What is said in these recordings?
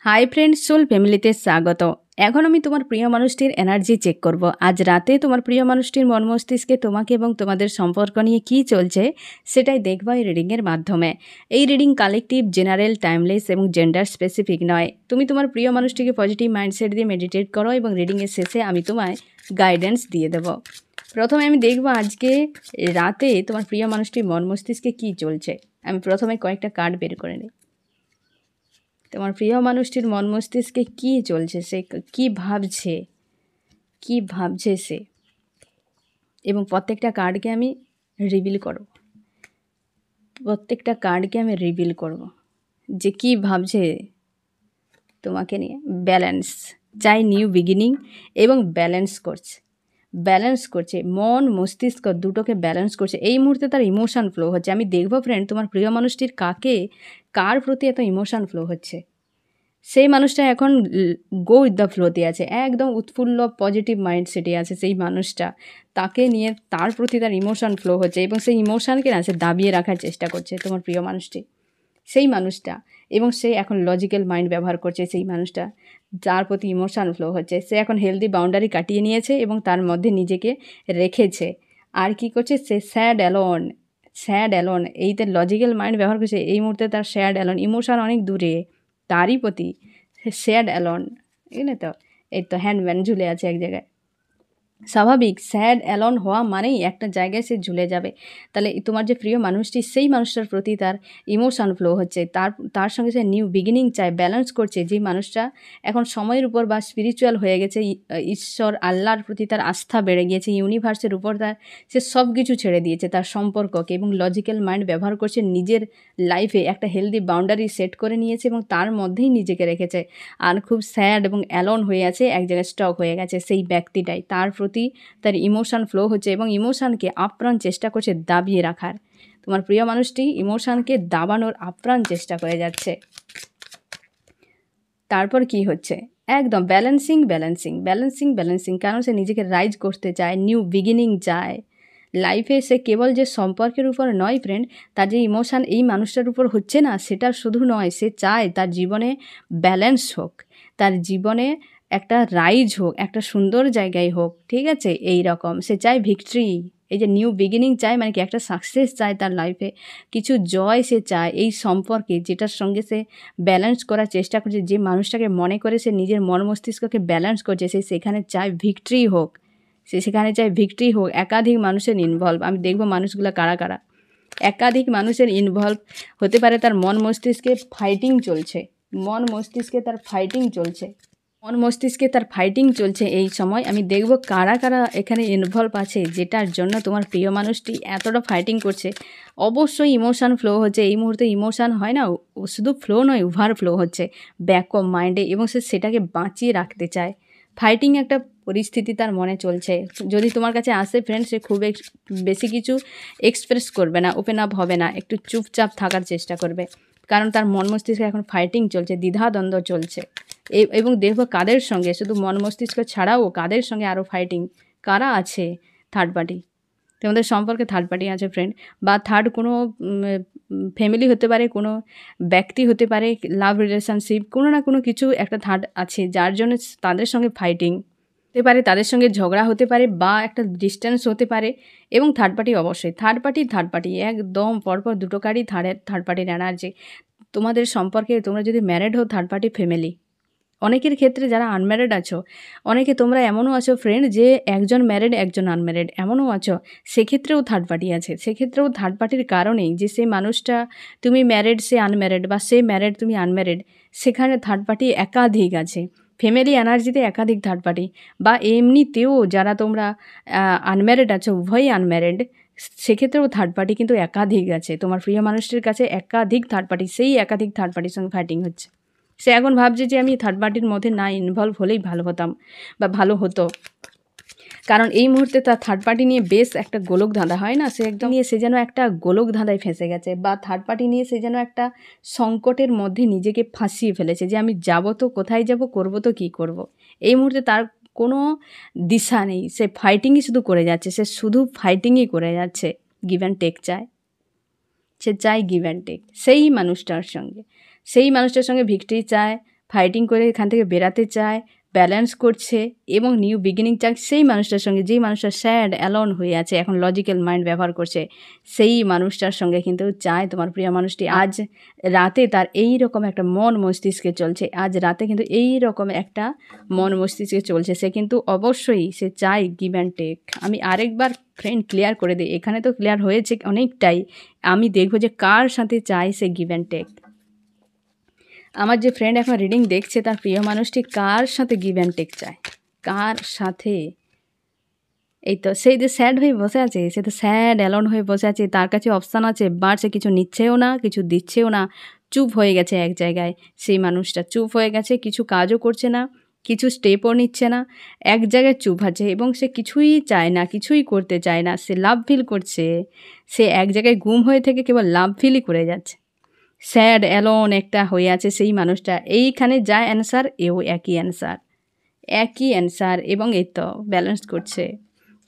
Hi friends, soul ফ্যামিলিতে স্বাগত। এখন আমি তোমার প্রিয় মানুষটির এনার্জি চেক করব। আজ রাতে তোমার প্রিয় মানুষটির মন মস্তিষ্কে তোমাকে এবং তোমাদের সম্পর্ক নিয়ে কী চলছে সেটাই দেখব এই রিডিংয়ের মাধ্যমে। এই রিডিং কালেকটিভ, জেনারেল, টাইমলেস এবং জেন্ডার স্পেসিফিক নয়। তুমি তোমার প্রিয় মানুষটিকে পজিটিভ মাইন্ডসেট দিয়ে মেডিটেট করো এবং রিডিংয়ের শেষে আমি তোমায় গাইডেন্স দিয়ে দেব। প্রথমে আমি দেখব আজকে রাতে তোমার প্রিয় মানুষটির মন মস্তিষ্কে কী চলছে। আমি প্রথমে কয়েকটা কার্ড বের করে নিই। তোমার প্রিয় মানুষটির মন মস্তিষ্কে কী চলছে, সে কী ভাবছে সে, এবং প্রত্যেকটা কার্ডকে আমি রিভিল করব যে কী ভাবছে তোমাকে নিয়ে। ব্যালেন্স চাই, নিউ বিগিনিং এবং ব্যালেন্স করছে মন মস্তিষ্ক দুটোকে ব্যালেন্স করছে। এই মুহূর্তে তার ইমোশান ফ্লো হচ্ছে। আমি দেখব ফ্রেন্ড তোমার প্রিয় মানুষটির কার প্রতি এত ইমোশান ফ্লো হচ্ছে। সেই মানুষটা এখন গো উইথ দ্য ফ্লোতে আছে, একদম উৎফুল্ল পজিটিভ মাইন্ডসেটে আছে সেই মানুষটা। তাকে নিয়ে তার প্রতি তার ইমোশান ফ্লো হচ্ছে এবং সেই ইমোশানকে না সে দাবিয়ে রাখার চেষ্টা করছে তোমার প্রিয় মানুষটি, সেই মানুষটা। এবং সে এখন লজিক্যাল মাইন্ড ব্যবহার করছে সেই মানুষটা, যার প্রতি ইমোশান ফ্লো হচ্ছে। সে এখন হেলদি বাউন্ডারি কাটিয়ে নিয়েছে এবং তার মধ্যে নিজেকে রেখেছে। আর কি করছে সে? Sad alone. এইতে লজিক্যাল মাইন্ড ব্যবহার করছে। এই মুহূর্তে তার স্যাড অ্যালোন, ইমোশান অনেক দূরে তারই প্রতি। স্যাড অ্যালোন, বুঝলে তো? এই তো হ্যান্ডম্যান ঝুলে আছে এক জায়গায়। স্বাভাবিক, স্যাড অ্যালোন হওয়া মানেই একটা জায়গায় সে ঝুলে যাবে। তাহলে তোমার যে প্রিয় মানুষটি, সেই মানুষটার প্রতি তার ইমোশান ফ্লো হচ্ছে। তার সঙ্গে সে নিউ বিগিনিং চায়, ব্যালেন্স করছে। যে মানুষটা এখন সময়ের উপর বা স্পিরিচুয়াল হয়ে গেছে, ঈশ্বর আল্লাহর প্রতি তার আস্থা বেড়ে গিয়েছে, ইউনিভার্সের উপর সে সব কিছু ছেড়ে দিয়েছে তার সম্পর্ককে, এবং লজিক্যাল মাইন্ড ব্যবহার করছে। নিজের লাইফে একটা হেলদি বাউন্ডারি সেট করে নিয়েছে এবং তার মধ্যেই নিজেকে রেখেছে। আর খুব স্যাড এবং অ্যালোন হয়ে আছে, এক জায়গায় স্টক হয়ে গেছে সেই ব্যক্তিটাই। তার প্রতি তার ইমোশান ফ্লো হচ্ছে এবং ইমোশানকে আপ্রাণ চেষ্টা করছে দাবিয়ে রাখার। তোমার প্রিয় মানুষটি ইমোশানকে দাবানোর আপ্রাণ চেষ্টা করে যাচ্ছে। তারপর কি হচ্ছে? একদম ব্যালেন্সিং, কারণ সে নিজেকে রাইজ করতে চায়, নিউ বিগিনিং চায় লাইফে। সে কেবল যে সম্পর্কের উপর নয় ফ্রেন্ড, তার যে ইমোশান এই মানুষটার উপর হচ্ছে না, সেটা শুধু নয়, সে চায় তার জীবনে ব্যালেন্স হোক, তার জীবনে একটা রাইজ হোক, একটা সুন্দর জায়গায় হোক, ঠিক আছে? এই রকম সে চায় ভিক্টরি। এই যে নিউ বিগিনিং চায় মানে কি, একটা সাকসেস চায় তার লাইফে, কিছু জয় সে চায় এই সম্পর্কে, যেটার সঙ্গে সে ব্যালেন্স করার চেষ্টা করছে। যে মানুষটাকে মনে করে সে নিজের মন মস্তিষ্ককে ব্যালেন্স করছে, সে সেখানে চায় ভিক্টরি হোক, একাধিক মানুষের ইনভলভ। আমি দেখব মানুষগুলো কারা কারা। একাধিক মানুষের ইনভলভ হতে পারে। তার মন মস্তিষ্কে তার ফাইটিং চলছে এই সময়। আমি দেখব কারা কারা এখানে ইনভলভ আছে, যেটার জন্য তোমার প্রিয় মানুষটি এতটা ফাইটিং করছে। অবশ্যই ইমোশান ফ্লো হচ্ছে এই মুহূর্তে। ইমোশান হয় না, শুধু ফ্লো নয়, ওভার ফ্লো হচ্ছে ব্যাক অফ মাইন্ডে, এবং সে সেটাকে বাঁচিয়ে রাখতে চায়। ফাইটিং একটা পরিস্থিতি তার মনে চলছে। যদি তোমার কাছে আসে ফ্রেন্ড, সে খুব বেশি কিছু এক্সপ্রেস করবে না, ওপেন আপ হবে না, একটু চুপচাপ থাকার চেষ্টা করবে, কারণ তার মন মস্তিষ্কে এখন ফাইটিং চলছে, দ্বিধাদ্বন্দ্ব চলছে। এবং দেখবো কাদের সঙ্গে, শুধু মন মস্তিষ্ক ছাড়াও কাদের সঙ্গে আরও ফাইটিং, কারা আছে? Third party. তোমাদের সম্পর্কে থার্ড পার্টি আছে ফ্রেন্ড, বা থার্ড কোনো ফ্যামিলি হতে পারে, কোনো ব্যক্তি হতে পারে, লাভ রিলেশনশিপ, কোনো না কোনো কিছু একটা থার্ড আছে, যার জন্য তাদের সঙ্গে ফাইটিং হতে পারে, তাদের সঙ্গে ঝগড়া হতে পারে, বা একটা ডিস্টেন্স হতে পারে। এবং থার্ড পার্টি, অবশ্যই থার্ড পার্টি একদম পরপর দুটো কার্ডই থার্ড পার্টির এনার্জি। তোমাদের সম্পর্কে, তোমরা যদি ম্যারিড হও, থার্ড পার্টি ফ্যামিলি। অনেকের ক্ষেত্রে যারা আনম্যারিড আছো, অনেকে তোমরা এমনও আছো ফ্রেন্ড যে একজন ম্যারিড একজন আনম্যারিড, এমনও আছো, সেক্ষেত্রেও থার্ড পার্টি আছে। সেক্ষেত্রেও থার্ড পার্টির কারণেই যে সেই মানুষটা, তুমি ম্যারিড সে আনম্যারিড, বা সে ম্যারিড তুমি আনম্যারিড, সেখানে থার্ড পার্টি একাধিক আছে। ফ্যামিলি এনার্জিতে একাধিক থার্ড পার্টি, বা এমনিতেও যারা তোমরা আনম্যারিড আছো, উভয়ই আনম্যারিড, সেক্ষেত্রেও থার্ড পার্টি কিন্তু একাধিক আছে। তোমার প্রিয় মানুষটির কাছে একাধিক থার্ড পার্টি, সেই একাধিক থার্ড পার্টির সঙ্গে ফাইটিং হচ্ছে। সে এখন ভাবছে যে আমি থার্ড পার্টির মধ্যে না ইনভলভ হলেই ভালো হতাম বা ভালো হতো, কারণ এই মুহূর্তে তার থার্ড পার্টি নিয়ে বেশ একটা গোলক ধাঁধা হয় না, সে একদম নিয়ে সে যেন একটা গোলক ধাঁধায় ফেঁসে গেছে, বা থার্ড পার্টি নিয়ে সে যেন একটা সংকটের মধ্যে নিজেকে ফাঁসিয়ে ফেলেছে, যে আমি যাব তো কোথায় যাব, করব তো কী করব। এই মুহূর্তে তার কোনো দিশা নেই, সে ফাইটিংই শুধু করে যাচ্ছে, ফাইটিংই করে যাচ্ছে। গিভ অ্যান্ড টেক চায়, সে চায় গিভ অ্যান্ড টেক সেই মানুষটার সঙ্গে ভিক্টরি চায়, ফাইটিং করে এখান থেকে বেরাতে চায়, ব্যালেন্স করছে এবং নিউ বিগিনিং চায় সেই মানুষটার সঙ্গে, যেই মানুষটা স্যাড অ্যালোন হয়ে আছে, এখন লজিক্যাল মাইন্ড ব্যবহার করছে, সেই মানুষটার সঙ্গে কিন্তু চায় তোমার প্রিয় মানুষটি। আজ রাতে তার এই রকম একটা মন মস্তিষ্কে চলছে, আজ রাতে কিন্তু এই রকম একটা মন মস্তিষ্কে চলছে। সে কিন্তু অবশ্যই সে চায় গিভ অ্যান্ড টেক। আমি আরেকবার ফ্রেন্ড ক্লিয়ার করে দিই, এখানে তো ক্লিয়ার হয়েছে অনেকটাই, আমি দেখবো যে কার সাথে চায় সে গিভ অ্যান্ড টেক। আমার যে ফ্রেন্ড এখন রিডিং দেখছে তার প্রিয় মানুষটি কার সাথে গিভ অ্যান্ড টেক চায়, কার সাথে? এই তো সেই যে স্যাড হয়ে বসে আছে, সে তো স্যাড অ্যালোন হয়ে বসে আছে, তার কাছে অপশান আছে বাট সে কিছু নিচ্ছেও না, কিছু দিচ্ছেও না, চুপ হয়ে গেছে এক জায়গায়। সেই মানুষটা চুপ হয়ে গেছে, কিছু কাজও করছে না, কিছু স্টেপও নিচ্ছে না, এক জায়গায় চুপ আছে এবং সে কিছুই চায় না, কিছুই করতে চায় না, সে লাভ ফিল করছে। সে এক জায়গায় গুম হয়ে থেকে কেবল লাভ ফিলই করে যাচ্ছে, স্যাড অ্যালোন একটা হয়ে আছে সেই মানুষটা। এইখানে যা অ্যান্সার এও একই অ্যান্সার, একই অ্যান্সার এবং এই তো ব্যালেন্স করছে।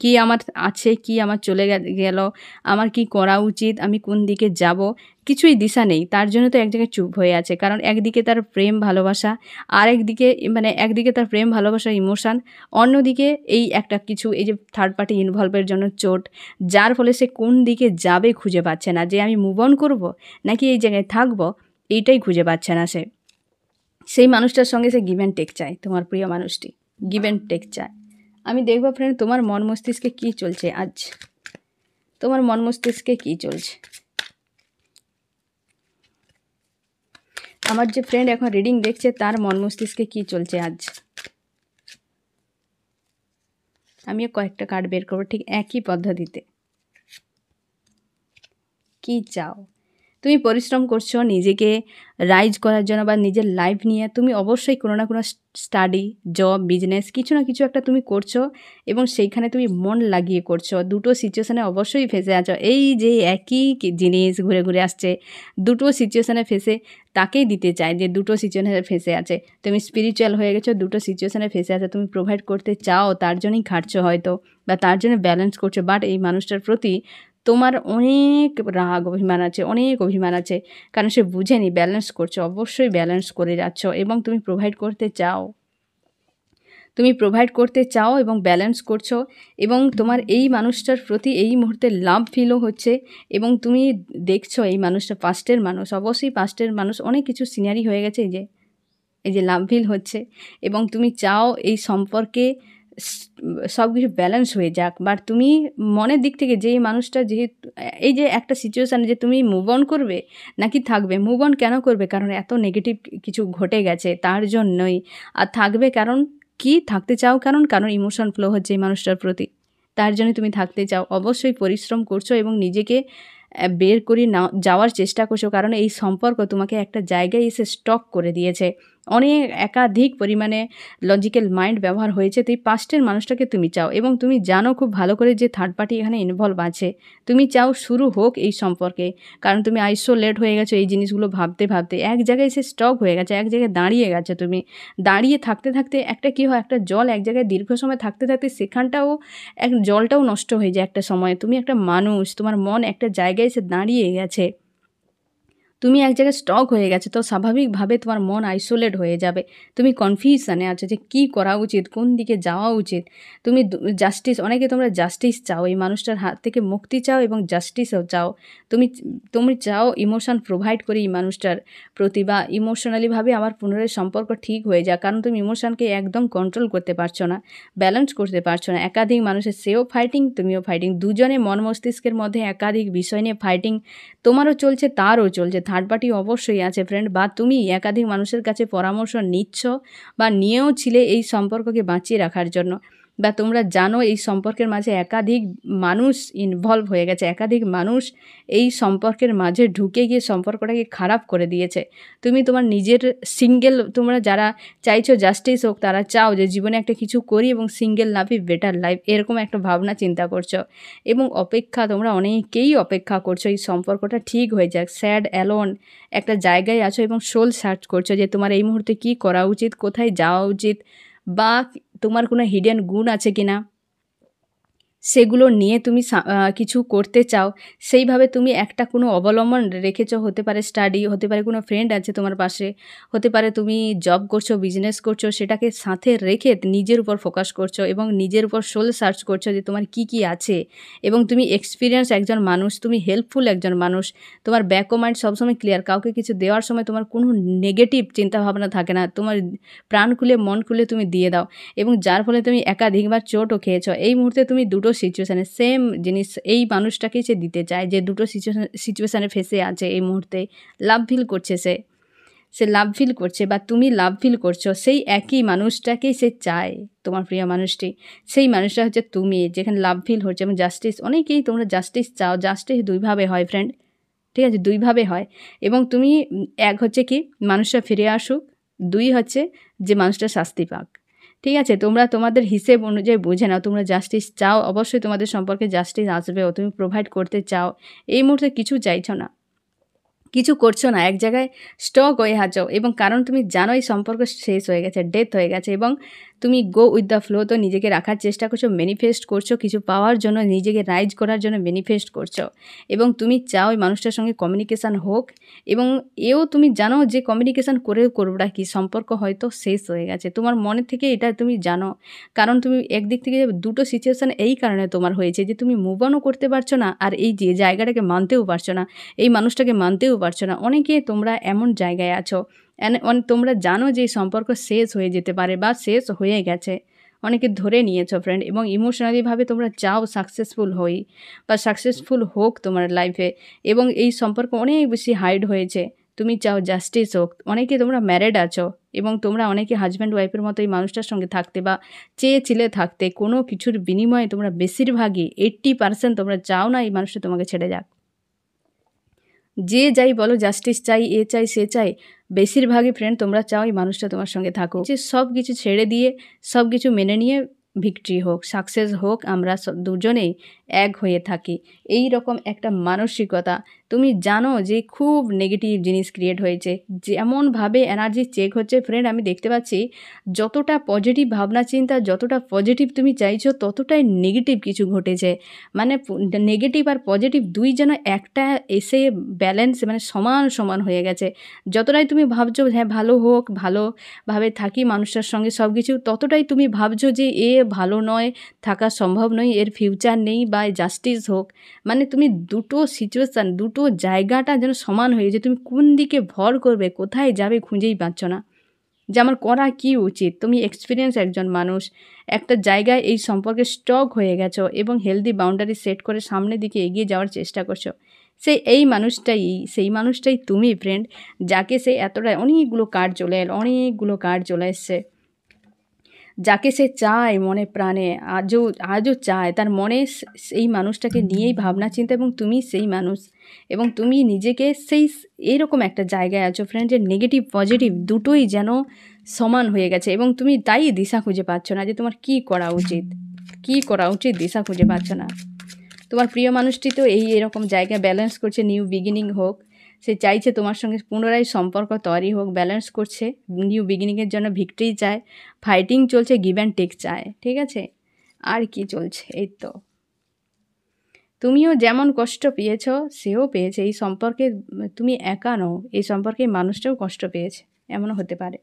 কি আমার আছে, কি আমার চলে গেল, আমার কি করা উচিত, আমি কোন দিকে যাব, কিছুই দিশা নেই। তার জন্য তো এক জায়গায় চুপ হয়ে আছে, কারণ একদিকে তার প্রেম ভালোবাসা, আর একদিকে মানে একদিকে তার প্রেম ভালোবাসা ইমোশান, অন্যদিকে এই একটা কিছু এই যে থার্ড পার্টি ইনভলভের জন্য চোট, যার ফলে সে কোন দিকে যাবে খুঁজে পাচ্ছে না, যে আমি মুভ অন করবো নাকি এই জায়গায় থাকবো, এইটাই খুঁজে পাচ্ছে না সে। সেই মানুষটার সঙ্গে সে গিভ অ্যান্ড টেক চায়, তোমার প্রিয় মানুষটি গিভ অ্যান্ড টেক চায়। আমি দেখবো ফ্রেন্ড তোমার মন মস্তিষ্কে কী চলছে আজ, তোমার মন মস্তিষ্কে কী চলছে। আমার যে ফ্রেন্ড এখন রিডিং দেখছে তার মন মস্তিষ্কে কী চলছে আজ। আমিও কয়েকটা কার্ড বের করবো ঠিক একই পদ্ধতিতে। কী চাও? তুমি পরিশ্রম করছো নিজেকে রাইজ করার জন্য বা নিজের লাইফ নিয়ে, তুমি অবশ্যই কোনো না কোনো স্টাডি, জব, বিজনেস কিছু না কিছু একটা তুমি করছো এবং সেইখানে তুমি মন লাগিয়ে করছো। দুটো সিচুয়েশানে অবশ্যই ফেসে আছো, এই যে একই জিনিস ঘুরে ঘুরে আসছে, দুটো সিচুয়েশানে ফেসে তাকেই দিতে চায় যে দুটো সিচুয়েশানে ফেসে আছে। তুমি স্পিরিচুয়াল হয়ে গেছো, দুটো সিচুয়েশানে ফেসে আছে, তুমি প্রোভাইড করতে চাও, তার জন্যই খাটছো হয়তো বা তার জন্য ব্যালেন্স করছো, বাট এই মানুষটার প্রতি তোমার অনেক রাগ অভিমান আছে, অনেক অভিমান আছে, কারণ সে বুঝেনি ব্যালেন্স করছো, অবশ্যই ব্যালেন্স করে যাচ্ছ এবং তুমি প্রোভাইড করতে চাও, তুমি প্রোভাইড করতে চাও এবং ব্যালেন্স করছো এবং তোমার এই মানুষটার প্রতি এই মুহূর্তে লাভ ফিলও হচ্ছে এবং তুমি দেখছো এই মানুষটা পাস্টের মানুষ, অবশ্যই পাস্টের মানুষ, অনেক কিছু সিনারি হয়ে গেছে, এই যে লাভ ফিল হচ্ছে এবং তুমি চাও এই সম্পর্কে সব কিছু ব্যালেন্স হয়ে যাক। বাট তুমি মনের দিক থেকে যে মানুষটা, যেহেতু এই যে একটা সিচুয়েশানে যে তুমি মুভ অন করবে নাকি থাকবে, মুভ অন কেন করবে, কারণ এত নেগেটিভ কিছু ঘটে গেছে তার জন্যই, আর থাকবে কারণ কি, থাকতে চাও কারণ ইমোশন ফ্লো হচ্ছে এই মানুষটার প্রতি, তার জন্য তুমি থাকতে চাও, অবশ্যই পরিশ্রম করছো এবং নিজেকে বের করে না যাওয়ার চেষ্টা করছো, কারণ এই সম্পর্ক তোমাকে একটা জায়গায় এসে স্টক করে দিয়েছে, অনেক একাধিক পরিমাণে লজিক্যাল মাইন্ড ব্যবহার হয়েছে। তো এই পাস্টের মানুষটাকে তুমি চাও এবং তুমি জানো খুব ভালো করে যে থার্ড পার্টি এখানে ইনভলভ আছে, তুমি চাও শুরু হোক এই সম্পর্কে, কারণ তুমি আইসোলেট হয়ে গেছো এই জিনিসগুলো ভাবতে ভাবতে, এক জায়গায় এসে স্টক হয়ে গেছে, এক জায়গায় দাঁড়িয়ে গেছো তুমি, দাঁড়িয়ে থাকতে থাকতে একটা কী হয়, একটা জল এক জায়গায় দীর্ঘ সময় থাকতে থাকতে সেখানটাও জলটাও নষ্ট হয়ে যায় একটা সময়। তুমি একটা মানুষ, তোমার মন একটা জায়গায় এসে দাঁড়িয়ে গেছে, তুমি এক জায়গায় স্টক হয়ে গেছে, তো স্বাভাবিকভাবে তোমার মন আইসোলেট হয়ে যাবে, তুমি কনফিউশনে আছো যে কী করা উচিত, কোন দিকে যাওয়া উচিত। তুমি জাস্টিস, অনেকে তোমরা জাস্টিস চাও, এই মানুষটার হাত থেকে মুক্তি চাও এবং জাস্টিসও চাও, তুমি চাও ইমোশন প্রোভাইড করি এই মানুষটার প্রতি, বা ইমোশনালিভাবে আমার পুনরায় সম্পর্ক ঠিক হয়ে যাক, কারণ তুমি ইমোশনকে একদম কন্ট্রোল করতে পারছো না, ব্যালেন্স করতে পারছো না। একাধিক মানুষের সেও ফাইটিং, তুমিও ফাইটিং, দুজনে মন মস্তিষ্কের মধ্যে একাধিক বিষয় নিয়ে ফাইটিং, তোমারও চলছে তারও চলছে, থার্ড পার্টি অবশ্যই আছে ফ্রেন্ড, বা তুমি একাধিক মানুষের কাছে পরামর্শ নিচ্ছ বা নিয়েও ছিলে এই সম্পর্ককে বাঁচিয়ে রাখার জন্য, বা তোমরা জানো এই সম্পর্কের মাঝে একাধিক মানুষ ইনভলভ হয়ে গেছে, একাধিক মানুষ এই সম্পর্কের মাঝে ঢুকে গিয়ে সম্পর্কটাকে খারাপ করে দিয়েছে। তুমি তোমার নিজের সিঙ্গেল, তোমরা যারা চাইছো জাস্টিস হোক, তারা চাও যে জীবনে একটা কিছু করি এবং সিঙ্গেল লাইফই বেটার লাইফ, এরকম একটা ভাবনা চিন্তা করছো এবং অপেক্ষা, তোমরা অনেকেই অপেক্ষা করছো এই সম্পর্কটা ঠিক হয়ে যাক। স্যাড অ্যালোন একটা জায়গায় আছো এবং সোল সার্চ করছো যে তোমার এই মুহূর্তে কী করা উচিত, কোথায় যাওয়া উচিত, বা তোমার কোনো হিডেন গুণ আছে কিনা, সেগুলো নিয়ে তুমি কিছু করতে চাও, সেইভাবে তুমি একটা কোনো অবলম্বন রেখেছো। হতে পারে স্টাডি, হতে পারে কোনো ফ্রেন্ড আছে তোমার পাশে, হতে পারে তুমি জব করছো, বিজনেস করছো, সেটাকে সাথে রেখে নিজের উপর ফোকাস করছো এবং নিজের উপর সোল সার্চ করছো যে তোমার কি কি আছে। এবং তুমি এক্সপিরিয়েন্স একজন মানুষ, তুমি হেল্পফুল একজন মানুষ, তোমার ব্যাক ও মাইন্ড সবসময় ক্লিয়ার। কাউকে কিছু দেওয়ার সময় তোমার কোনো নেগেটিভ চিন্তাভাবনা থাকে না, তোমার প্রাণ খুলে মন খুলে তুমি দিয়ে দাও, এবং যার ফলে তুমি একাধিকবার চোটও খেয়েছো। এই মুহূর্তে তুমি দুটো সিচুয়েশানে সেম জিনিস এই মানুষটাকেই সে দিতে চায়, যে দুটো সিচুয়েশানে ফেসে আছে এই মুহূর্তে, লাভ ফিল করছে, সে লাভ ফিল করছে বা তুমি লাভ ফিল করছো, সেই একই মানুষটাকেই সে চায়, তোমার প্রিয় মানুষটি। সেই মানুষটা হচ্ছে তুমি, যেখানে লাভ ফিল হচ্ছে এবং জাস্টিস। অনেকেই তোমরা জাস্টিস চাও। জাস্টিস দুইভাবে হয় ফ্রেন্ড, ঠিক আছে, দুইভাবে হয়। এবং তুমি এক হচ্ছে কি মানুষটা ফিরে আসুক, দুই হচ্ছে যে মানুষটা শাস্তি পাক। ঠিক আছে, তোমরা তোমাদের হিসেব অনুযায়ী বুঝে নাও। তোমরা জাস্টিস চাও, অবশ্যই তোমাদের সম্পর্কে জাস্টিস আসবেও, তুমি প্রোভাইড করতে চাও। এই মুহূর্তে কিছু চাইছো না, কিছু করছো না, এক জায়গায় স্টক হয়ে আছো, এবং কারণ তুমি জানো এই সম্পর্ক শেষ হয়ে গেছে, ডেথ হয়ে গেছে, এবং তুমি গো উইথ দ্য ফ্লো, তো নিজেকে রাখার চেষ্টা করছো, ম্যানিফেস্ট করছো, কিছু পাওয়ার জন্য, নিজেকে রাইজ করার জন্য ম্যানিফেস্ট করছো, এবং তুমি চাও এই মানুষটার সঙ্গে কমিউনিকেশান হোক। এবং এও তুমি জানো যে কমিউনিকেশান করেও করবোটা কি, সম্পর্ক হয়তো শেষ হয়ে গেছে, তোমার মনে থেকে এটা তুমি জানো। কারণ তুমি একদিক থেকে দুটো সিচুয়েশান এই কারণে তোমার হয়েছে যে তুমি মুভ অনও করতে পারছো না, আর এই যে জায়গাটাকে মানতেও পারছো না, এই মানুষটাকে মানতেও পারছো না। অনেকে তোমরা এমন জায়গায় আছো, তোমরা জানো যে এই সম্পর্ক শেষ হয়ে যেতে পারে বা শেষ হয়ে গেছে, অনেকে ধরে নিয়েছো ফ্রেন্ড, এবং ইমোশনালিভাবে তোমরা চাও সাকসেসফুল হই বা সাকসেসফুল হোক তোমার লাইফে, এবং এই সম্পর্ক অনেক বেশি হাইড হয়েছে, তুমি চাও জাস্টিস হোক। অনেকে তোমরা ম্যারিড আছো এবং তোমরা অনেকে হাজব্যান্ড ওয়াইফের মতো এই মানুষটার সঙ্গে থাকতে বা চেয়েছিলে থাকতে, কোনো কিছুর বিনিময়ে তোমরা বেশিরভাগই 80% তোমরা চাও না এই মানুষটা তোমাকে ছেড়ে যাক। যে যাই বলো, জাস্টিস চাই, এ চাই, সে চাই, বেশিরভাগই ফ্রেন্ড তোমরা চাও এই মানুষটা তোমার সঙ্গে থাকুক, যে সব কিছু ছেড়ে দিয়ে সব কিছু মেনে নিয়ে ভিক্টরি হোক, সাকসেস হোক, আমরা দুজনেই এক হয়ে থাকি, এই রকম একটা মানসিকতা। তুমি জানো যে খুব নেগেটিভ জিনিস ক্রিয়েট হয়েছে, যেমনভাবে এনার্জি চেক হচ্ছে ফ্রেন্ড, আমি দেখতে পাচ্ছি যতটা পজিটিভ ভাবনা চিন্তা, যতটা পজিটিভ তুমি চাইছো, ততটাই নেগেটিভ কিছু ঘটেছে। মানে নেগেটিভ আর পজিটিভ দুই যেন একটা এসে ব্যালেন্স, মানে সমান সমান হয়ে গেছে। যতটাই তুমি ভাবছো হ্যাঁ ভালো হোক, ভালোভাবে থাকি মানুষটার সঙ্গে সব কিছু, ততটাই তুমি ভাবছো যে এ ভালো নয়, থাকা সম্ভব নয়, এর ফিউচার নেই, বা জাস্টিস হোক। মানে তুমি দুটো সিচুয়েশান, দুটো জায়গাটা যেন সমান হয়ে যে তুমি কোন দিকে ভর করবে, কোথায় যাবে খুঁজেই পাচ্ছ না, যে আমার করা কী উচিত। তুমি এক্সপিরিয়েন্স একজন মানুষ, একটা জায়গায় এই সম্পর্কে স্টক হয়ে গেছো এবং হেলদি বাউন্ডারি সেট করে সামনের দিকে এগিয়ে যাওয়ার চেষ্টা করছো। সেই মানুষটাই তুমি ফ্রেন্ড, যাকে সে এতটা অনেকগুলো কার্ড চলে এসছে, যাকে সে চায় মনে প্রাণে, আজও চায়, তার মনে সেই মানুষটাকে নিয়েই ভাবনা চিন্তা, এবং তুমি সেই মানুষ, এবং তুমি নিজেকে এইরকম একটা জায়গায় আছো ফ্রেন্ড, যে নেগেটিভ পজিটিভ দুটোই যেন সমান হয়ে গেছে, এবং তুমি তাই দিশা খুঁজে পাচ্ছ না যে তোমার কী করা উচিত, দিশা খুঁজে পাচ্ছ না। তোমার প্রিয় মানুষটি তো এরকম জায়গায় ব্যালেন্স করছে, নিউ বিগিনিং হোক, সে চাইছে তোমার সঙ্গে পুনরায় সম্পর্ক তৈরি হোক, ব্যালেন্স করছে, নিউ বিগিনিংয়ের জন্য ভিক্টরি চায়, ফাইটিং চলছে, গিভ অ্যান্ড টেক চায়, ঠিক আছে। আর কি চলছে, এই তো তুমিও যেমন কষ্ট পেয়েছ সেও পেয়েছে, এই সম্পর্কে তুমি একা নও, এই সম্পর্কে মানুষটাও কষ্ট পেয়েছে, এমনও হতে পারে।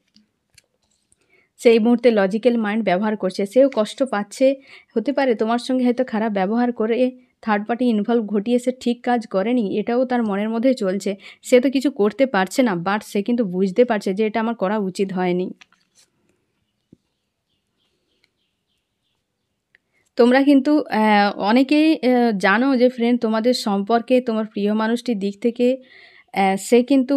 সেই মুহূর্তে লজিক্যাল মাইন্ড ব্যবহার করছে, সেও কষ্ট পাচ্ছে, হতে পারে তোমার সঙ্গে হয়তো খারাপ ব্যবহার করে থার্ড পার্টি ইনভলভ ঘটিয়ে সে ঠিক কাজ করেনি, এটাও তার মনের মধ্যে চলছে। সে তো কিছু করতে পারছে না, বাট সে কিন্তু বুঝতে পারছে যে এটা আমার করা উচিত হয়নি। তোমরা কিন্তু অনেকেই জানো যে ফ্রেন্ড, তোমাদের সম্পর্কে তোমার প্রিয় মানুষটির দিক থেকে সে কিন্তু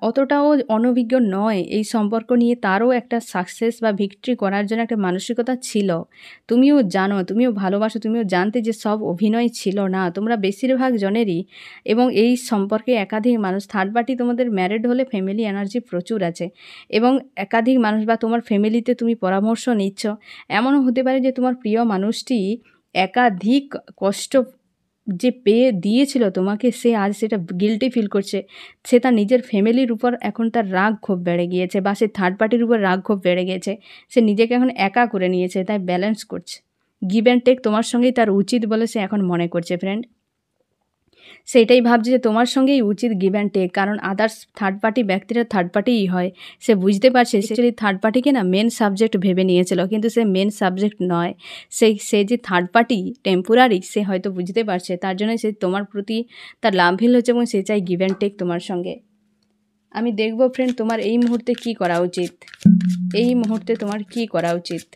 অতটাও অনভিজ্ঞ নয় এই সম্পর্ক নিয়ে, তারও একটা সাকসেস বা ভিক্টরি করার জন্য একটা মানসিকতা ছিল। তুমিও জানো, তুমিও ভালোবাসো, তুমিও জানতে যে সব অভিনয় ছিল না, তোমরা বেশিরভাগ জনেরই, এবং এই সম্পর্কে একাধিক মানুষ, থার্ড পার্টি তোমাদের ম্যারিড হলে ফ্যামিলি এনার্জি প্রচুর আছে, এবং একাধিক মানুষ বা তোমার ফ্যামিলিতে তুমি পরামর্শ নিচ্ছ। এমনও হতে পারে যে তোমার প্রিয় মানুষটি একাধিক কষ্ট যে পেয়ে দিয়েছিল তোমাকে, সে আজ সেটা গিল্টি ফিল করছে, সে তার নিজের ফ্যামিলির উপর এখন তার রাগ ক্ষোভ বেড়ে গিয়েছে, বা সে থার্ড পার্টির উপর রাগ ক্ষোভ বেড়ে গিয়েছে, সে নিজেকে এখন একা করে নিয়েছে, তাই ব্যালেন্স করছে, গিভ অ্যান্ড টেক তোমার সঙ্গেই তার উচিত বলে সে এখন মনে করছে ফ্রেন্ড। সেটাই ভাবছে যে তোমার সঙ্গেই উচিত গিভ অ্যান্ড টেক, কারণ আদার্স থার্ড পার্টি ব্যক্তিরা থার্ড পার্টিই হয়। সে বুঝতে পারছে সে যদি থার্ড পার্টিকে না মেন সাবজেক্ট ভেবে নিয়েছিল, কিন্তু সে মেন সাবজেক্ট নয়। সে যে থার্ড পার্টি টেম্পোরারি সে হয়তো বুঝতে পারছে, তার জন্য সে তোমার প্রতি তার লাভ ফিল হচ্ছে এবং সে চাই গিভ অ্যান্ড টেক তোমার সঙ্গে। আমি দেখব ফ্রেন্ড তোমার এই মুহূর্তে কি করা উচিত, এই মুহূর্তে তোমার কি করা উচিত।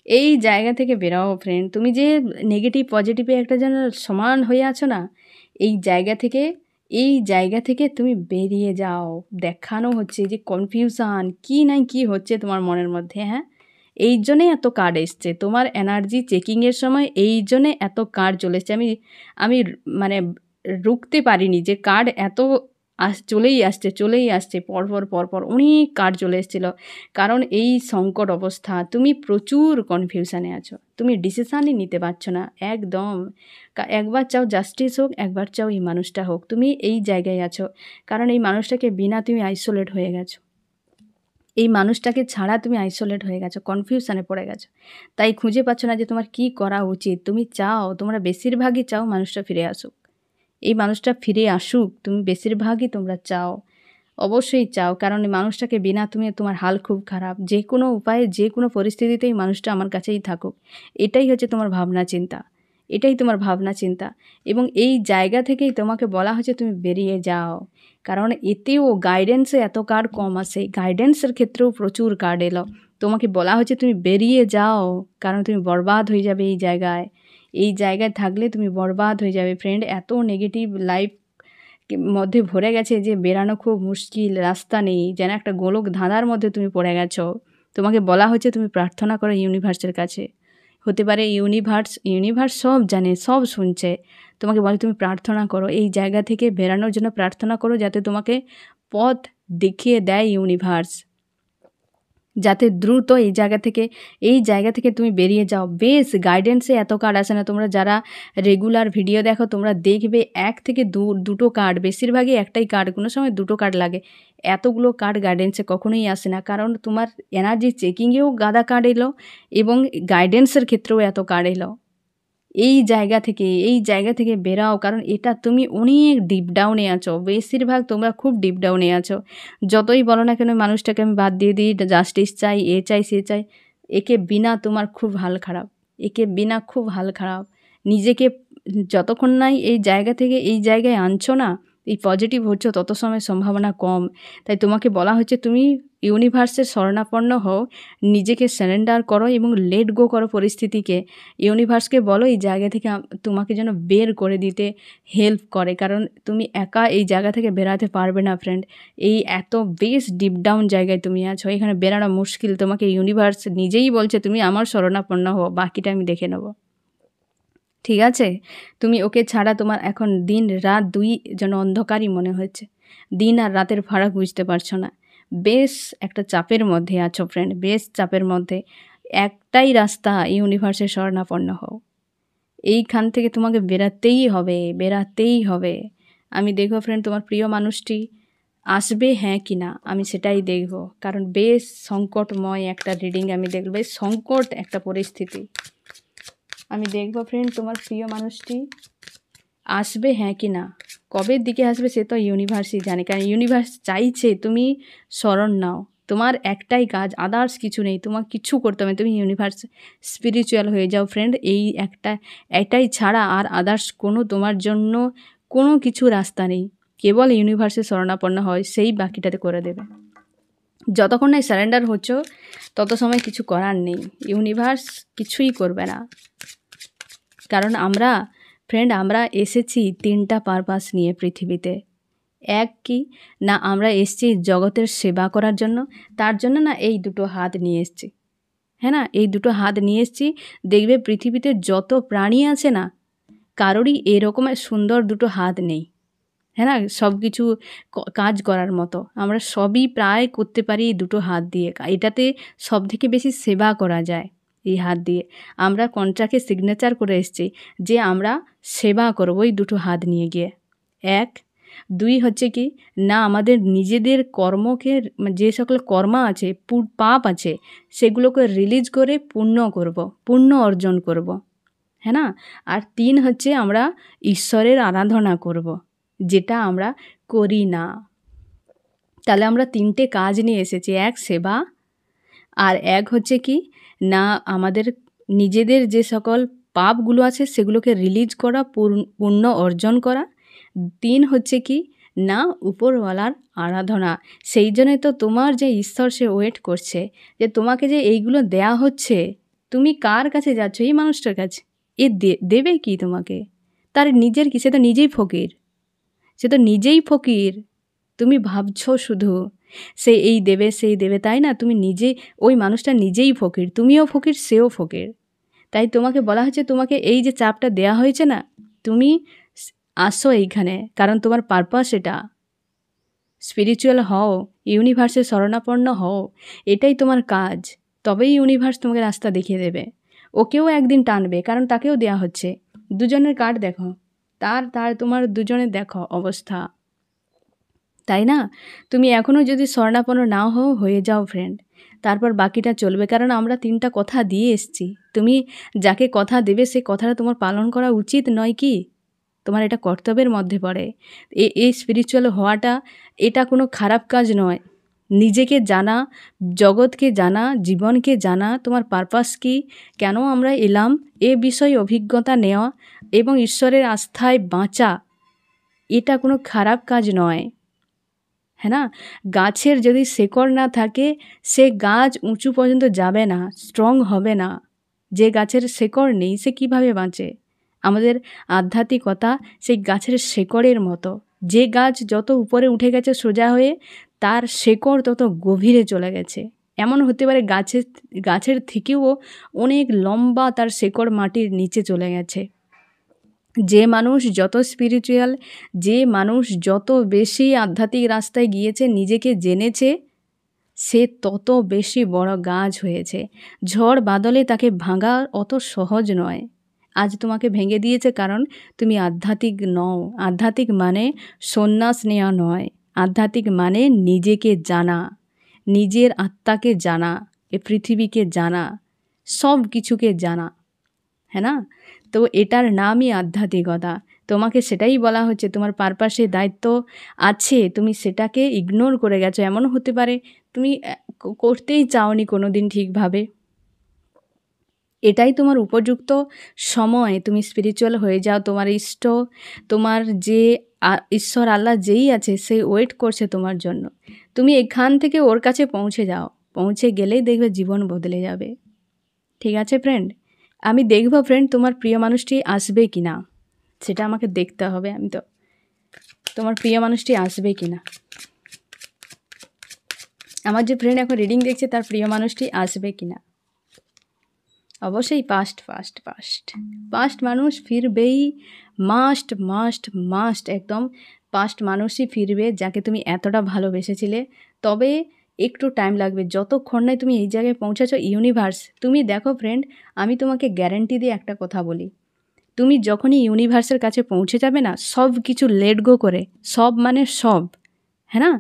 এই জায়গা থেকে বেরাও ফ্রেন্ড, তুমি যে নেগেটিভ পজিটিভে একটা যেন সমান হয়ে আছো না, এই জায়গা থেকে তুমি বেরিয়ে যাও। দেখানো হচ্ছে যে কনফিউশন কি নাই কি হচ্ছে তোমার মনের মধ্যে। হ্যাঁ, এই জন্যে এত কার্ড এসছে তোমার এনার্জি চেকিংয়ের সময়, এই জন্যে এত কার্ড চলে এসছে। আমি মানে রুখতে পারিনি যে কার্ড এত চলেই আসছে পরপর অনেক কার্ড চলে এসেছিলো। কারণ এই সংকট অবস্থা, তুমি প্রচুর কনফিউশানে আছো, তুমি ডিসিশানই নিতে পারছো না একদম। একবার চাও জাস্টিস হোক, একবার চাও এই মানুষটা হোক, তুমি এই জায়গায় আছো। কারণ এই মানুষটাকে বিনা তুমি আইসোলেট হয়ে গেছো, এই মানুষটাকে ছাড়া তুমি আইসোলেট হয়ে গেছো, কনফিউশানে পড়ে গেছো, তাই খুঁজে পাচ্ছ না যে তোমার কি করা উচিত। তুমি চাও, তোমরা বেশিরভাগই চাও মানুষটা ফিরে আসুক, এই মানুষটা ফিরে আসুক, তুমি বেশিরভাগই তোমরা চাও, অবশ্যই চাও। কারণ এই মানুষটাকে বিনা তুমি, তোমার হাল খুব খারাপ, যে কোনো উপায়ে যে কোনো পরিস্থিতিতেই মানুষটা আমার কাছেই থাকুক, এটাই হচ্ছে তোমার ভাবনা চিন্তা, এটাই তোমার ভাবনা চিন্তা। এবং এই জায়গা থেকেই তোমাকে বলা হচ্ছে তুমি বেরিয়ে যাও। কারণ এতেও গাইডেন্সে এত কার্ড কম আসে, গাইডেন্সের ক্ষেত্রেও প্রচুর কার্ড এলো। তোমাকে বলা হচ্ছে তুমি বেরিয়ে যাও, কারণ তুমি বরবাদ হয়ে যাবে এই জায়গায় থাকলে তুমি বরবাদ হয়ে যাবে ফ্রেন্ড। এত নেগেটিভ লাইফ মধ্যে ভরে গেছে যে বেরানো খুব মুশকিল, রাস্তা নেই, যেন একটা গোলক ধাঁধার মধ্যে তুমি পড়ে গেছো। তোমাকে বলা হচ্ছে তুমি প্রার্থনা করো ইউনিভার্সের কাছে। হতে পারে ইউনিভার্স সব জানে, সব শুনছে। তোমাকে বলে তুমি প্রার্থনা করো, এই জায়গা থেকে বেরানোর জন্য প্রার্থনা করো, যাতে তোমাকে পথ দেখিয়ে দেয় ইউনিভার্স, যাতে দ্রুত এই জায়গা থেকে তুমি বেরিয়ে যাও। বেশ গাইডেন্সে এত কার্ড আসে না, তোমরা যারা রেগুলার ভিডিও দেখো তোমরা দেখবে 1 থেকে 2টো কার্ড, বেশিরভাগই একটাই কার্ড, কোনো সময় 2টো কার্ড লাগে। এতগুলো কার্ড গাইডেন্সে কখনোই আসে না, কারণ তোমার এনার্জি চেকিংয়েও গাদা কার্ড এলো এবং গাইডেন্সের ক্ষেত্রেও এত কার্ড এলো। এই জায়গা থেকে বেরাও, কারণ এটা তুমি অনেক ডিপ ডাউনে আছো, বেশিরভাগ তোমরা খুব ডিপ ডাউনে আছো। যতই বলো না কেন মানুষটাকে আমি বাদ দিয়ে দিই, জাস্টিস চাই, এ চাই সে চাই, একে বিনা তোমার খুব হাল খারাপ। নিজেকে যতক্ষণ নাই এই জায়গা থেকে এই জায়গায় আনছো না, এই পজিটিভ হচ্ছ, তত সময় সম্ভাবনা কম। তাই তোমাকে বলা হচ্ছে তুমি ইউনিভার্সের শরণাপন্ন হও, নিজেকে সারেন্ডার করো এবং লেট গো করো পরিস্থিতিকে। ইউনিভার্সকে বলো এই জায়গা থেকে তোমাকে যেন বের করে দিতে হেল্প করে, কারণ তুমি একা এই জায়গা থেকে বেরাতে পারবে না ফ্রেন্ড। এই এত বেশ ডিপ ডাউন জায়গায় তুমি আছো, এখানে বেরানো মুশকিল। তোমাকে ইউনিভার্স নিজেই বলছে তুমি আমার শরণাপন্ন হও, বাকিটা আমি দেখে নেব, ঠিক আছে? তুমি ওকে ছাড়া তোমার এখন দিন রাত 2 যেন অন্ধকারই মনে হচ্ছে, দিন আর রাতের ফারাক বুঝতে পারছো না। বেশ একটা চাপের মধ্যে আছো ফ্রেন্ড, বেশ চাপের মধ্যে। একটাই রাস্তা, ইউনিভার্সের শরণাপন্ন হও, এইখান থেকে তোমাকে বেরাতেই হবে। আমি দেখব ফ্রেন্ড তোমার প্রিয় মানুষটি আসবে হ্যাঁ কি না, আমি সেটাই দেখব। কারণ বেশ সংকটময় একটা রিডিং আমি দেখব, বেশ সংকট একটা পরিস্থিতি। আমি দেখব ফ্রেন্ড তোমার প্রিয় মানুষটি আসবে হ্যাঁ কি না, কবে দিকে আসবে সে তো ইউনিভার্সই জানে। কারণ ইউনিভার্স চাইছে তুমি শরণ নাও, তোমার একটাই কাজ, আদার্স কিছু নেই, তোমার কিছু করতে হবে, তুমি ইউনিভার্স স্পিরিচুয়াল হয়ে যাও ফ্রেন্ড। এটাই ছাড়া আর আদার্স তোমার জন্য কোনো কিছু রাস্তা নেই। কেবল ইউনিভার্সে শরণাপন্ন হয়, সেই বাকিটাতে করে দেবে। যতক্ষণ না সারেন্ডার হচ্ছ তত সময় কিছু করার নেই, ইউনিভার্স কিছুই করবে না। কারণ আমরা এসেছি 3টা পারপাস নিয়ে পৃথিবীতে। এক কি না, আমরা এসেছি জগতের সেবা করার জন্য, তার জন্য না এই 2টো হাত নিয়ে এসেছি। হ্যাঁ না, এই 2টো হাত নিয়ে এসেছি। দেখবে পৃথিবীতে যত প্রাণী আছে না, কারোরই এরকমের সুন্দর 2টো হাত নেই। হ্যাঁ না, সব কিছু কাজ করার মতো আমরা সবই প্রায় করতে পারি এই 2টো হাত দিয়ে। এটাতে সব থেকে বেশি সেবা করা যায় এই হাত দিয়ে। আমরা কন্ট্রাক্টে সিগনেচার করে এসেছি যে আমরা সেবা করব এই 2টো হাত নিয়ে গিয়ে। 1 দুই হচ্ছে কি না আমাদের নিজেদের কর্মকে যে সকল কর্ম আছে পাপ আছে সেগুলোকে রিলিজ করে পুণ্য অর্জন করব, হ্যাঁ না। আর 3 হচ্ছে আমরা ঈশ্বরের আরাধনা করব, যেটা আমরা করি না। তাহলে আমরা 3টে কাজ নিয়ে এসেছি, এক সেবা, আর এক হচ্ছে কি না আমাদের নিজেদের যে সকল পাপগুলো আছে সেগুলোকে রিলিজ করা, পুণ্য অর্জন করা। 3 হচ্ছে কি না উপরওয়ালার আরাধনা। সেই জন্যই তো তোমার যে ঈশ্বর সে ওয়েট করছে যে তোমাকে যে এইগুলো দেয়া হচ্ছে, তুমি কার কাছে যাচ্ছ? এই মানুষটার কাছে। এ দেবে কি তোমাকে? তার নিজের কি? সে তো নিজেই ফকির, সে তো নিজেই ফকির। তুমি ভাবছো শুধু সে এই দেবে সেই দেবে, তাই না? তুমি নিজে, ওই মানুষটা নিজেই ফকির, তুমিও ফকির, সেও ফকির। তাই তোমাকে বলা হচ্ছে তোমাকে এই যে চাপটা দেয়া হয়েছে না, তুমি আসো এইখানে, কারণ তোমার পারপাস এটা। স্পিরিচুয়াল হও, ইউনিভার্সের শরণাপন্ন হও, এটাই তোমার কাজ। তবেই ইউনিভার্স তোমাকে রাস্তা দেখিয়ে দেবে। ওকেও একদিন টানবে, কারণ তাকেও দেয়া হচ্ছে। দুজনের কার্ড দেখো, তার তোমার দুজনের দেখো অবস্থা, তাই না? তুমি এখনও যদি শরণাপন্ন নাও হয়ে যাও ফ্রেন্ড, তারপর বাকিটা চলবে। কারণ আমরা 3টা কথা দিয়ে এসছি, তুমি যাকে কথা দেবে সে কথাটা তোমার পালন করা উচিত নয় কি? তোমার এটা কর্তব্যের মধ্যে পড়ে। এই স্পিরিচুয়াল হওয়াটা এটা কোনো খারাপ কাজ নয়। নিজেকে জানা, জগৎকে জানা, জীবনকে জানা, তোমার পারপাস কী, কেন আমরা এলাম, এ বিষয়ে অভিজ্ঞতা নেওয়া এবং ঈশ্বরের আস্থায় বাঁচা, এটা কোনো খারাপ কাজ নয়, হ্যাঁ না। গাছের যদি শেকড় না থাকে সে গাছ উঁচু পর্যন্ত যাবে না, স্ট্রং হবে না। যে গাছের শেকড় নেই সে কিভাবে বাঁচে? আমাদের আধ্যাত্মিকতা সেই গাছের শেকড়ের মতো। যে গাছ যত উপরে উঠে গেছে সোজা হয়ে, তার শেকড় তত গভীরে চলে গেছে। এমন হতে পারে গাছের থেকেও অনেক লম্বা তার শেকড় মাটির নিচে চলে গেছে। যে মানুষ যত স্পিরিচুয়াল, যে মানুষ যত বেশি আধ্যাত্মিক রাস্তায় গিয়েছে, নিজেকে জেনেছে, সে তত বেশি বড় গাছ হয়েছে। ঝড় বাদলে তাকে ভাঙা অত সহজ নয়। আজ তোমাকে ভেঙে দিয়েছে কারণ তুমি আধ্যাত্মিক নও। আধ্যাত্মিক মানে সন্ন্যাস নেওয়া নয়। আধ্যাত্মিক মানে নিজেকে জানা, নিজের আত্মাকে জানা, এ পৃথিবীকে জানা, সব কিছুকে জানা, হ্যাঁ না। তো এটার নামই আধ্যাত্মিকতা। তোমাকে সেটাই বলা হচ্ছে, তোমার পারপাসে দায়িত্ব আছে, তুমি সেটাকে ইগনোর করে গেছো। এমন হতে পারে তুমি করতেই চাওনি কোনো দিন ঠিকভাবে। এটাই তোমার উপযুক্ত সময়, তুমি স্পিরিচুয়াল হয়ে যাও। তোমার তোমার যে ঈশ্বর আল্লাহ যেই আছে সে ওয়েট করছে তোমার জন্য। তুমি এখান থেকে ওর কাছে পৌঁছে যাও, পৌঁছে গেলেই দেখবে জীবন বদলে যাবে। ঠিক আছে ফ্রেন্ড, আমি দেখব ফ্রেন্ড তোমার প্রিয় মানুষটি আসবে কি না, সেটা আমাকে দেখতে হবে। আমি তো তোমার প্রিয় মানুষটি আসবে কি না, আমার যে ফ্রেন্ড এখন রিডিং দেখছে তার প্রিয় মানুষটি আসবে কি না। অবশ্যই পাস্ট মানুষ ফিরবেই, মাস্ট একদম পাস্ট মানুষই ফিরবে, যাকে তুমি এতটা ভালোবেসেছিলে। তবে একটু টাইম লাগবে, যতক্ষণ না তুমি এই জায়গায় পৌঁছাছো। ইউনিভার্স, তুমি দেখো ফ্রেন্ড, আমি তোমাকে গ্যারান্টি দিয়ে একটা কথা বলি, তুমি যখনই ইউনিভার্সের কাছে পৌঁছে যাবে না, সব কিছু লেট গো করে, সব মানে সব, হ্যাঁ না,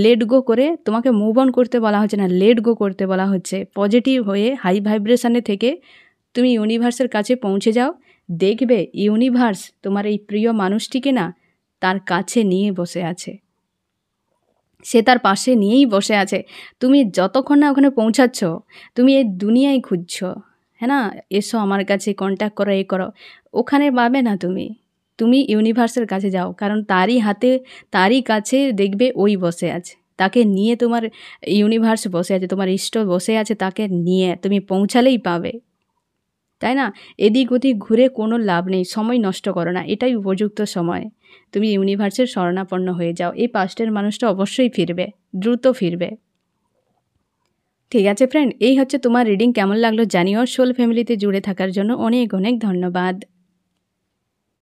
লেট গো করে তোমাকে মুভ অন করতে বলা হচ্ছে না, লেট গো করতে বলা হচ্ছে। পজিটিভ হয়ে হাই ভাইব্রেশনে থেকে তুমি ইউনিভার্সের কাছে পৌঁছে যাও, দেখবে ইউনিভার্স তোমার এই প্রিয় মানুষটিকে না তার কাছে নিয়ে বসে আছে, সে তার পাশে নিয়েই বসে আছে। তুমি যতক্ষণ না ওখানে পৌঁছাচ্ছ, তুমি এই দুনিয়ায় খুঁজছো, হ্যাঁ না, এসো আমার কাছে, কন্ট্যাক্ট করো, এ করো, ওখানে পাবে না। তুমি ইউনিভার্সের কাছে যাও, কারণ তারই কাছে দেখবে ওই বসে আছে, তাকে নিয়ে তোমার ইউনিভার্স বসে আছে, তোমার ইষ্ট বসে আছে, তাকে নিয়ে তুমি পৌঁছালেই পাবে, তাই না। এদিক ওদিক ঘুরে কোনো লাভ নেই, সময় নষ্ট করো না, এটাই উপযুক্ত সময়। তুমি ইউনিভার্সের শরণাপন্ন হয়ে যাও, এই পাস্টের মানুষটা অবশ্যই ফিরবে, দ্রুত ফিরবে। ঠিক আছে ফ্রেন্ড, এই হচ্ছে তোমার রিডিং। কেমন লাগলো জানিও। সোল ফ্যামিলিতে জুড়ে থাকার জন্য অনেক অনেক ধন্যবাদ।